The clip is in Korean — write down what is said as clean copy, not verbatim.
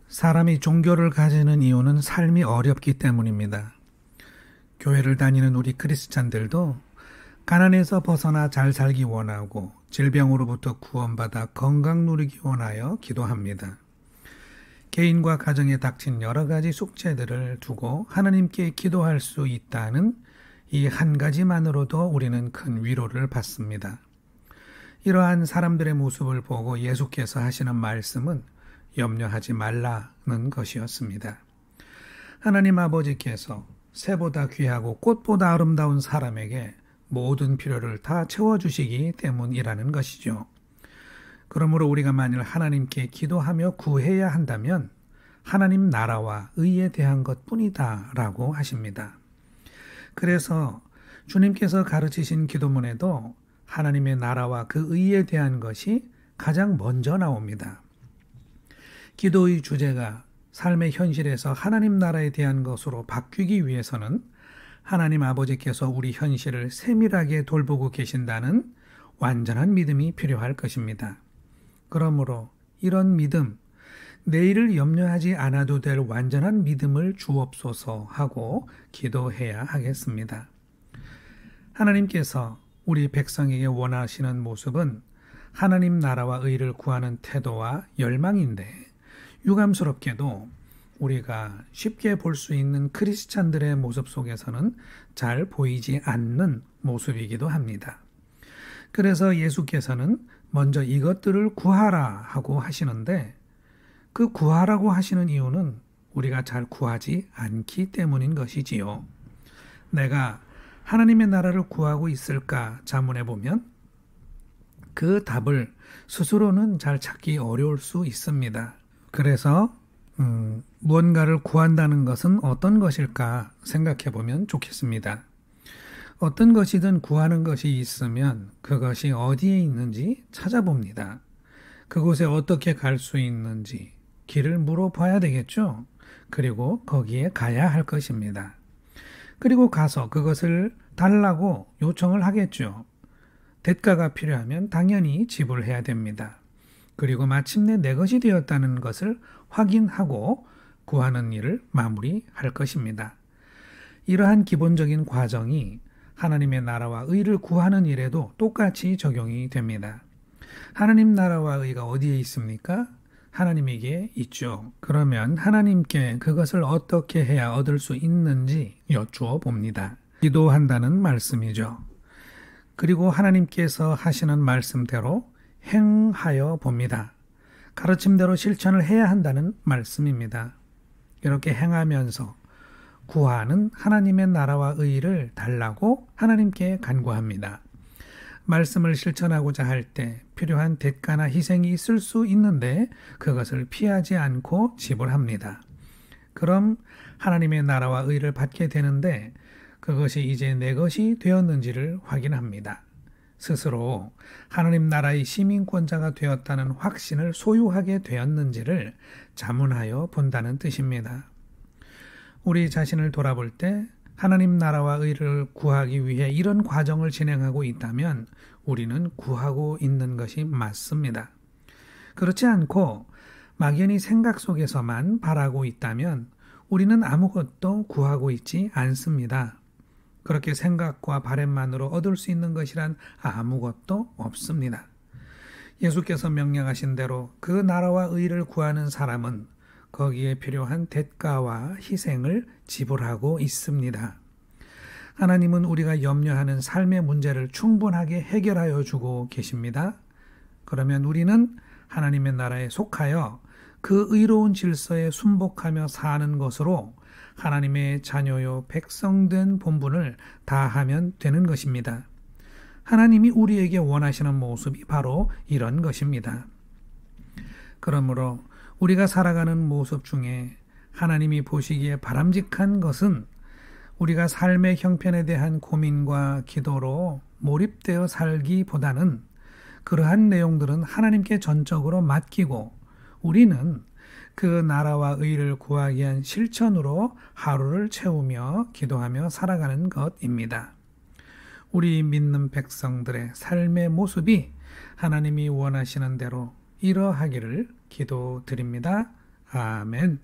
사람이 종교를 가지는 이유는 삶이 어렵기 때문입니다. 교회를 다니는 우리 크리스찬들도 가난에서 벗어나 잘 살기 원하고 질병으로부터 구원받아 건강 누리기 원하여 기도합니다. 개인과 가정에 닥친 여러 가지 숙제들을 두고 하나님께 기도할 수 있다는 이 한 가지만으로도 우리는 큰 위로를 받습니다. 이러한 사람들의 모습을 보고 예수께서 하시는 말씀은 염려하지 말라는 것이었습니다. 하나님 아버지께서 새보다 귀하고 꽃보다 아름다운 사람에게 모든 필요를 다 채워주시기 때문이라는 것이죠. 그러므로 우리가 만일 하나님께 기도하며 구해야 한다면 하나님 나라와 의에 대한 것뿐이다 라고 하십니다. 그래서 주님께서 가르치신 기도문에도 하나님의 나라와 그 의에 대한 것이 가장 먼저 나옵니다. 기도의 주제가 삶의 현실에서 하나님 나라에 대한 것으로 바뀌기 위해서는 하나님 아버지께서 우리 현실을 세밀하게 돌보고 계신다는 완전한 믿음이 필요할 것입니다. 그러므로 이런 믿음, 내일을 염려하지 않아도 될 완전한 믿음을 주옵소서 하고 기도해야 하겠습니다. 하나님께서 우리 백성에게 원하시는 모습은 하나님 나라와 의를 구하는 태도와 열망인데 유감스럽게도 우리가 쉽게 볼 수 있는 크리스찬들의 모습 속에서는 잘 보이지 않는 모습이기도 합니다. 그래서 예수께서는 먼저 이것들을 구하라 하고 하시는데 그 구하라고 하시는 이유는 우리가 잘 구하지 않기 때문인 것이지요. 내가 하나님의 나라를 구하고 있을까 자문해 보면 그 답을 스스로는 잘 찾기 어려울 수 있습니다. 그래서 무언가를 구한다는 것은 어떤 것일까 생각해 보면 좋겠습니다. 어떤 것이든 구하는 것이 있으면 그것이 어디에 있는지 찾아봅니다. 그곳에 어떻게 갈 수 있는지 길을 물어봐야 되겠죠. 그리고 거기에 가야 할 것입니다. 그리고 가서 그것을 달라고 요청을 하겠죠. 대가가 필요하면 당연히 지불해야 됩니다. 그리고 마침내 내 것이 되었다는 것을 확인하고 구하는 일을 마무리할 것입니다. 이러한 기본적인 과정이 하나님의 나라와 의를 구하는 일에도 똑같이 적용이 됩니다. 하나님 나라와 의가 어디에 있습니까? 하나님에게 있죠. 그러면 하나님께 그것을 어떻게 해야 얻을 수 있는지 여쭈어 봅니다. 기도한다는 말씀이죠. 그리고 하나님께서 하시는 말씀대로 행하여 봅니다. 가르침대로 실천을 해야 한다는 말씀입니다. 이렇게 행하면서 구하는 하나님의 나라와 의를 달라고 하나님께 간구합니다. 말씀을 실천하고자 할 때 필요한 대가나 희생이 있을 수 있는데 그것을 피하지 않고 지불합니다. 그럼 하나님의 나라와 의를 받게 되는데 그것이 이제 내 것이 되었는지를 확인합니다. 스스로 하나님 나라의 시민권자가 되었다는 확신을 소유하게 되었는지를 자문하여 본다는 뜻입니다. 우리 자신을 돌아볼 때 하나님 나라와 의를 구하기 위해 이런 과정을 진행하고 있다면 우리는 구하고 있는 것이 맞습니다. 그렇지 않고 막연히 생각 속에서만 바라고 있다면 우리는 아무것도 구하고 있지 않습니다. 그렇게 생각과 바램만으로 얻을 수 있는 것이란 아무것도 없습니다. 예수께서 명령하신 대로 그 나라와 의를 구하는 사람은 거기에 필요한 대가와 희생을 지불하고 있습니다. 하나님은 우리가 염려하는 삶의 문제를 충분하게 해결하여 주고 계십니다. 그러면 우리는 하나님의 나라에 속하여 그 의로운 질서에 순복하며 사는 것으로 하나님의 자녀요 백성된 본분을 다하면 되는 것입니다. 하나님이 우리에게 원하시는 모습이 바로 이런 것입니다. 그러므로 우리가 살아가는 모습 중에 하나님이 보시기에 바람직한 것은 우리가 삶의 형편에 대한 고민과 기도로 몰입되어 살기보다는 그러한 내용들은 하나님께 전적으로 맡기고 우리는 그 나라와 의를 구하기 위한 실천으로 하루를 채우며 기도하며 살아가는 것입니다. 우리 믿는 백성들의 삶의 모습이 하나님이 원하시는 대로 이러하기를 기도드립니다. 아멘.